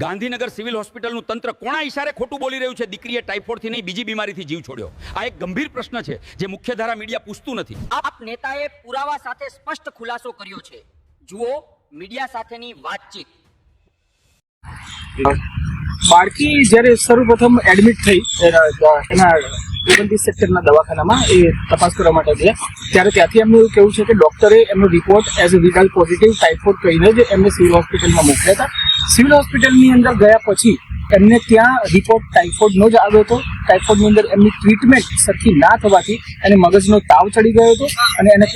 Gandhinagar civil હોસ્પિટલનું તંત્ર કોના ઇશારે ખોટું બોલી રહ્યું છે? દીકરીએ ટાઇફોઇડથી નહીં બીજી બીમારીથી જીવ છોડ્યો. આ એક ગંભીર પ્રશ્ન છે જે મુખ્યધારા મીડિયા પૂછતું નથી. આપ નેતાએ પુરાવા સાથે સ્પષ્ટ ખુલાસો કર્યો છે. જુઓ મીડિયા સાથેની વાતચીત. બાળકી જ્યારે સર્વપ્રથમ એડમિટ થઈ એના 29 સેક્ટરના દવાખાનામાં એ તપાસ કરવા માટે ગયા ત્યારે ત્યાંથી એમનું એવું કહેવું છે કે ડોક્ટરે એમનો report as a Widal positive typhoid કહીને જ એમને સિવિલ હોસ્પિટલમાં મોકલ્યા હતા. સિવિલ હોસ્પિટલની અંદર ગયા પછી એમને ત્યાં રિપોર્ટ ટાઇફોઇડનો જ આવ્યો હતો. ટાઇફોઇડની અંદર એમની ટ્રીટમેન્ટ સરખી ના થવાથી એને મગજનો તાવ ચડી ગયો હતો અને એને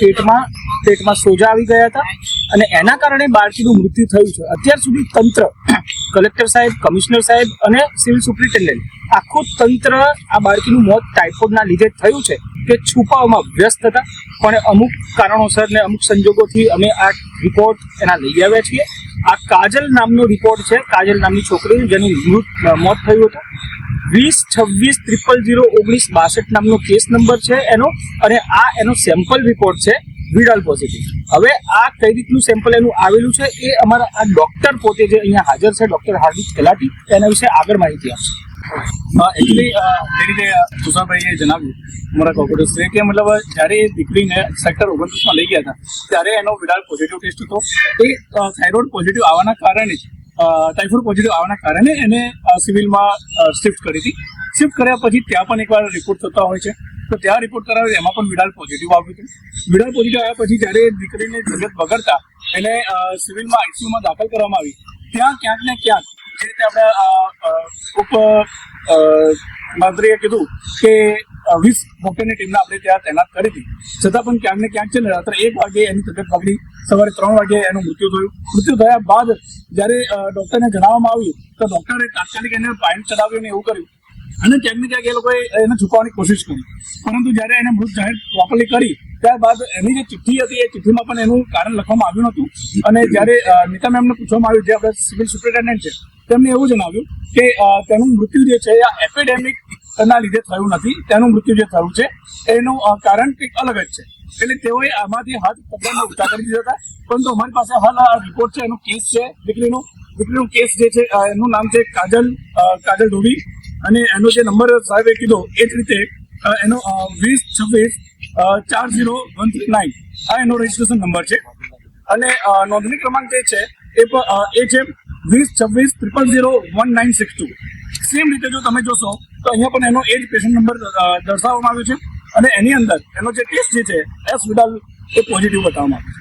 પેટમાં સોજા આવી ગયા હતા અને એના કારણે બાળકીનું મૃત્યુ થયું છે. અત્યાર સુધી તંત્ર, કલેક્ટર સાહેબ, કમિશનર સાહેબ અને સિવિલ સુપ્રિન્ટેન્ડન્ટ આખું તંત્ર આ બાળકીનું મોત ટાઇફોઇડના લીધે થયું છે કે છુપાવવામાં વ્યસ્ત હતા. પણ અમુક કારણોસર ને અમુક સંજોગોથી અમે આ રિપોર્ટ એના લઈ આવ્યા છીએ. આ કાજલ નામનો રિપોર્ટ છે. કાજલ નામની છોકરી જેનું મોત થયું હતું. 202600001962 નામનો કેસ નંબર છે એનો, અને આ એનો સેમ્પલ રિપોર્ટ છે વિડાલ પોઝિટિવ. હવે આ કઈ રીતનું સેમ્પલ એનું આવેલું છે એ અમારા આ ડોક્ટર પોતે જે અહીંયા હાજર છે, ડોક્ટર હાર્દિક તલાટી, એના વિશે આગળ માહિતી આપશે. એકચ્યુઅલી એ રીતે તુષારભાઈએ જણાવ્યું અમારા કોર્પોરેટર્સે કે મતલબ જ્યારે દીકરીને સેક્ટર 29માં લઈ ગયા હતા ત્યારે એનો વિડાલ પોઝિટિવ ટેસ્ટ હતો. એ થાઇરોઇડ પોઝિટિવ આવવાના કારણે જ ટાઇફોઇડ પોઝિટિવ આવવાના કારણે એને સિવિલમાં શિફ્ટ કરી હતી. શિફ્ટ કર્યા પછી ત્યાં પણ એકવાર રિપોર્ટ થતા હોય છે, તો ત્યાં રિપોર્ટ કરાવ્યો એમાં પણ વિડાલ પોઝિટિવ આવ્યું હતું. વિડાલ પોઝિટિવ આવ્યા પછી જ્યારે દીકરીની તબિયત બગડતા એને સિવિલમાં આઈસીયુમાં દાખલ કરવામાં આવી. ત્યાં ક્યાંક ને ક્યાંક જે રીતે આપણે મંત્રીએ કીધું કે 20 ડોક્ટરની ટીમને આપણે ત્યાં તૈનાત કરી હતી, છતાં પણ ક્યાંક ને ક્યાંક છે ને રાત્રે 1 વાગે એની તબિયત બગડી, સવારે 3 વાગે એનું મૃત્યુ થયું. મૃત્યુ થયા બાદ જ્યારે ડોક્ટરને જણાવવામાં આવ્યું તો ડોક્ટરે તાત્કાલિક એને પાઇન્ટ ચડાવ્યું ને એવું કર્યું અને ક્યાંક ને ક્યાંક એ લોકોએ એને છુપાવવાની કોશિશ કરી. પરંતુ જ્યારે એને મૃત જાહેર પ્રોપરલી કરી ત્યારબાદ એની જે ચિઠ્ઠી હતી એ ચિઠ્ઠીમાં પણ એનું કારણ લખવામાં આવ્યું નહોતું. અને જ્યારે નીતા મેમને પૂછવામાં આવ્યું, જે આપણે સિવિલ સુપ્રિન્ટેન્ડન્ટ છે, તેમને એવું જણાવ્યું કે તેનું મૃત્યુ જે છે આ એપિડેમિક ના લીધે થયું નથી. તેનું મૃત્યુ જે થયું છે એનું કારણ કંઈક અલગ જ છે. એટલે તેઓએ આમાંથી હાથ પકડીને ઉઠા કરી દીધા હતા. પરંતુ અમારી પાસે હાલ આ રિપોર્ટ છે, એનો કેસ છે દીકરીનો કેસ જે છે એનું નામ છે કાજલ ડોબી અને એનો જે નંબર સાહેબે કીધો એ જ રીતે એનો 20264039 આ એનો રજીસ્ટ્રેશન નંબર છે. અને નોંધણી ક્રમાંક જે છે એ છે 2026001962. સેમ રીતે જો તમે જોશો તો અહીંયા પણ એનો એ જ પેશન્ટ નંબર દર્શાવવામાં આવ્યો છે અને એની અંદર એનો જે ટેસ્ટ જે છે એસ વિડાલ એ પોઝિટિવ બતાવવામાં આવ્યો છે.